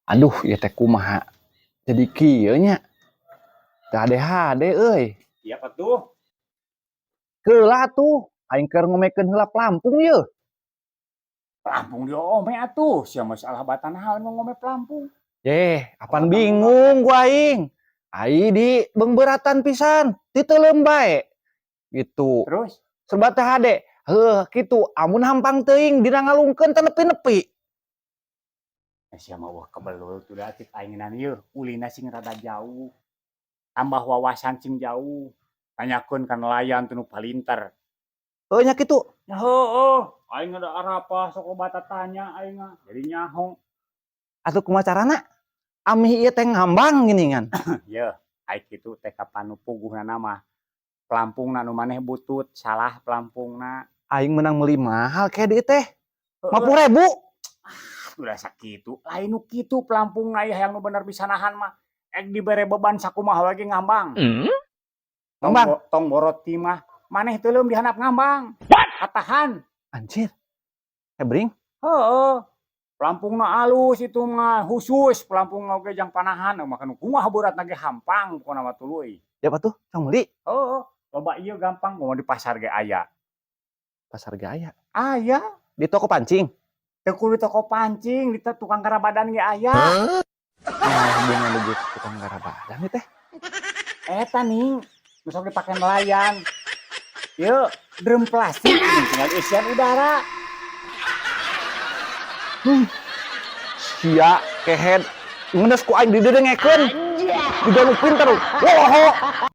Aduh, ya teh kumaha. Jadi kieu nya. Teh hade euy. Iya apa tuh? Keulah tuh, aing keur ngomekeun heula pelampung ye. Pelampung diome atuh. Sia masalah batan hal ngome pelampung. Apaan bingung gua aing. Ai di beungbeuratan pisan, diteuleum bae. Gitu. Terus? Serba teh hade. Heuh, kitu. Amun hampang teuing dina ngalungkeun teh nepi-nepi. Sia mah wah kebelul tuh da tit aingnan ieu. Ulina sing rada jauh. Tambah wawasan sing jauh. Tanyakeun ka nelayan teu nu palinter. Heuh nya kitu. Ya heueuh, aing ada arapa sok bata tanya aing mah. Jadi nyaho. Atuh kumaha carana? Amih ieu teh ngambang geuningan. Yeuh, ai kitu teh kapan nu puguhna mah. Pelampungna nu maneh butut, salah pelampungna. Aing menang meuli mahal kayak dieu teh. 50.000. Udah sakitu. Lain nu kitu pelampungna aya yang nu bener bisa nahan mah. Ek dibere beban sakumaha lagi ngambang. Ngambang? Tong boroti mah maneh teu leuem dihandap ngambang. Katahan. Anjir. Hebring? Heeh. Pelampungna alus itu mah khusus pelampung oge jang panahan makan kumaha beuratna ge hampang pokona mah tuluy. Ya apa tuh? Cang meuli? Heeh. Loba ieu gampang mau di pasar ge aya. Pasar Gaya. Aya. Di toko pancing. Teu kudu toko pancing, di tukang karabadan ge aya. Hubungan di tukang karabadan teh. Eta ning, nu sok dipake nelayan. Yeuh, drum plastik tinggal isian udara. Sia kehead. Ngenes ku aing didedengekeun. Udah nu pinter. Woho.